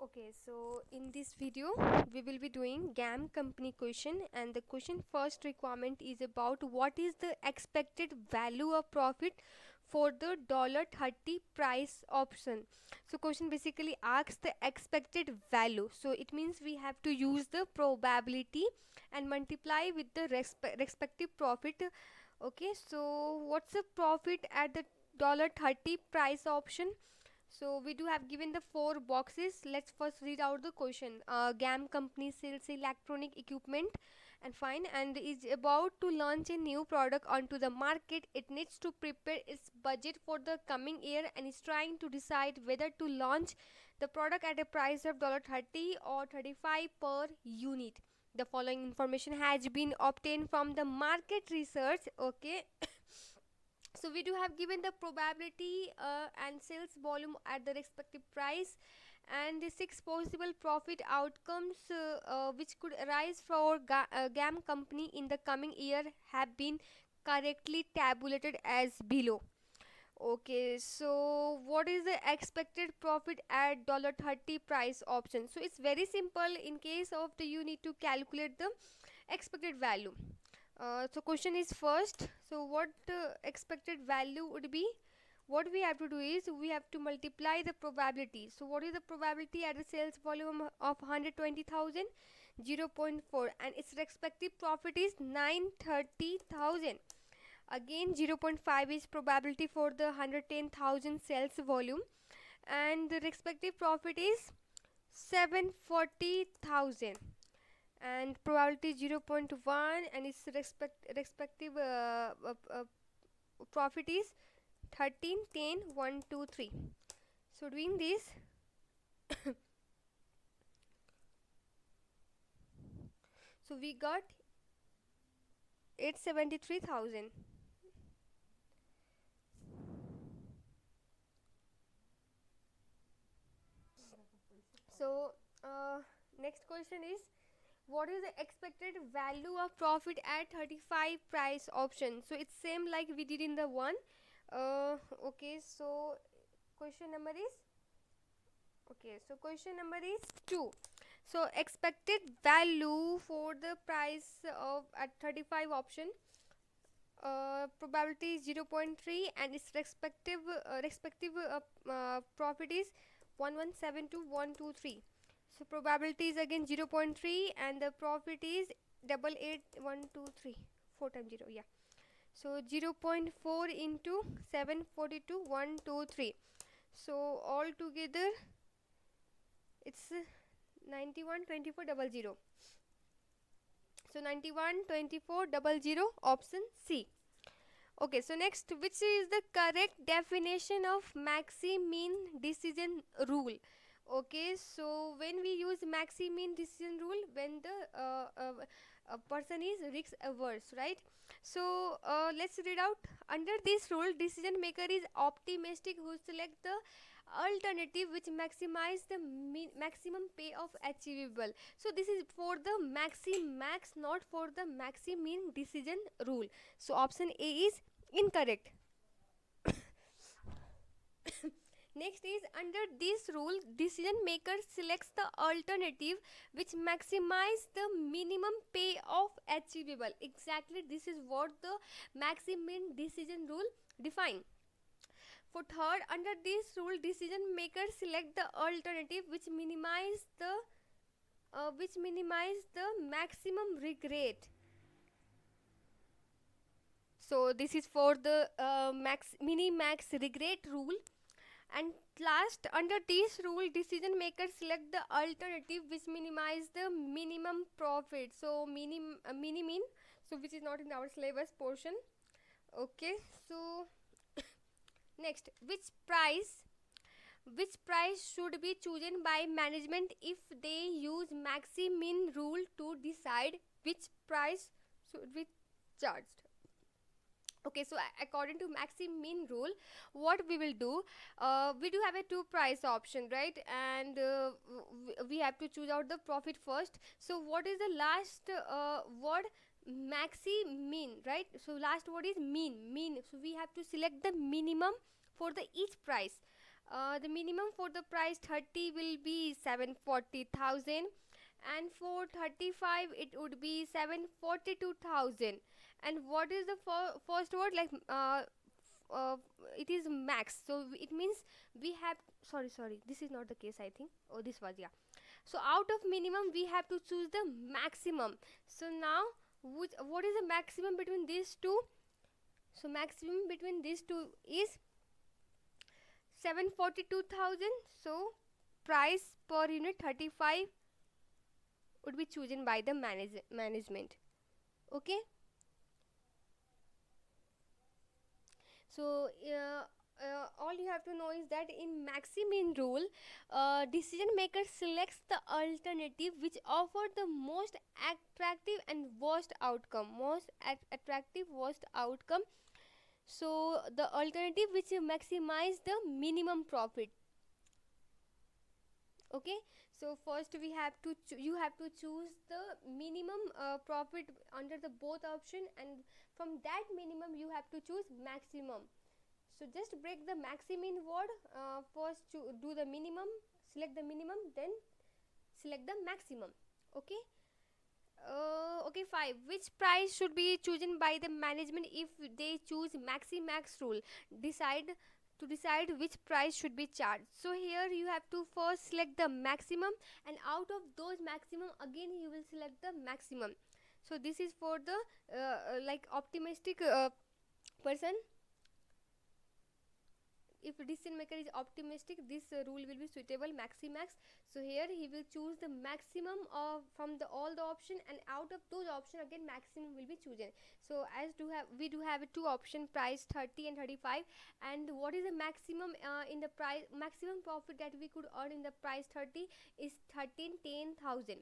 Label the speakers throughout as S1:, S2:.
S1: Okay, so in this video we will be doing GAM company question, and the question first requirement is about what is the expected value of profit for the $30 price option. So question basically asks the expected value, so it means we have to use the probability and multiply with the respective profit. Okay, so what's the profit at the $30 price option? So we do have given the four boxes. Let's first read out the question. GAM company sells electronic equipment and fine, and is about to launch a new product onto the market. It needs to prepare its budget for the coming year and is trying to decide whether to launch the product at a price of $30 or 35 per unit. The following information has been obtained from the market research. Okay. So we do have given the probability and sales volume at the respective price, and the six possible profit outcomes which could arise for GAM company in the coming year have been correctly tabulated as below. Okay, so what is the expected profit at $30 price option? So it's very simple. In case of the, you need to calculate the expected value. So question is first, so what expected value would be? What we have to do is we have to multiply the probability. So what is the probability at the sales volume of 120,000? 0.4, and its respective profit is 930,000. Again 0.5 is probability for the 110,000 sales volume, and the respective profit is 740,000, and probability 0.1, and its respective profit is 13, 10, 1, 2, 3. So doing this, so we got 873,000. So next question is, what is the expected value of profit at 35 price option? So it's same like we did in the one. Okay, so question number is, okay, so question number is 2. So expected value for the price of at 35 option, probability is 0.3, and its respective profit is 1172,123. So probability is again 0.3, and the profit is 88,123, 4 times 0, yeah. So 0.4 into 742,123. So all together it's 91,24,00. So 91,24,00, option C. Okay, so next, which is the correct definition of maxi-mean decision rule? Okay, so when we use maxi-mean decision rule, when the a person is risk averse, right? So let's read out. Under this rule, decision maker is optimistic who select the alternative which maximize the maximum payoff achievable. So this is for the max, not for the maxi-mean decision rule. So option A is incorrect. Next is, under this rule, decision maker selects the alternative which maximize the minimum payoff achievable. Exactly, this is what the maximum decision rule define. For third, under this rule, decision maker select the alternative which minimize the maximum regret. So this is for the max regret rule. And last, under this rule, decision makers select the alternative which minimize the minimum profit. So mini-min, so which is not in our syllabus portion. Okay, so next, which price should be chosen by management if they use maxi-min rule to decide which price should be charged? Okay, so according to maxi-min rule, what we will do, we do have a two price option, right? And we have to choose out the profit first. So what is the last word? Maxi-min, right? So last word is mean. So we have to select the minimum for the each price. The minimum for the price 30 will be 740,000, and for 35 it would be 742,000. And what is the first word, like uh, it is max, so it means we have, sorry, this is not the case, I think. Oh, this was, yeah. So out of minimum we have to choose the maximum. So now, what is the maximum between these two? So maximum between these two is 742,000. So price per unit 35 would be chosen by the management. Okay. So all you have to know is that in maximin rule, decision maker selects the alternative which offer the most attractive and worst outcome, attractive worst outcome. So the alternative which maximize the minimum profit. Okay. So first we have to you have to choose the minimum profit under the both option, and from that minimum you have to choose maximum. So just break the maximum word, first to do the minimum, select the minimum, then select the maximum. Okay. Okay, 5. Which price should be chosen by the management if they choose maxi-max rule? Decide which price should be charged. So here you have to first select the maximum, and out of those maximum again you will select the maximum. So this is for the like optimistic person. If decision maker is optimistic, this rule will be suitable, maxi-max. So here he will choose the maximum of from the all the option, and out of those option again maximum will be chosen. So as we do have two option, price 30 and 35. And what is the maximum in the price, maximum profit that we could earn in the price 30 is 1310,000.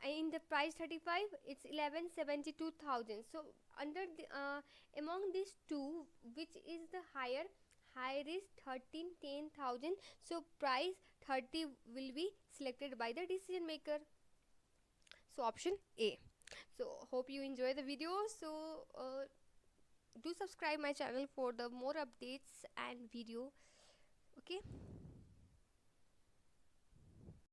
S1: In the price 35 it's 1172,000. So under the among these two, which is the higher is 1310,000. So price 30 will be selected by the decision maker. So option A. So hope you enjoy the video. So do subscribe my channel for the more updates and video. Okay.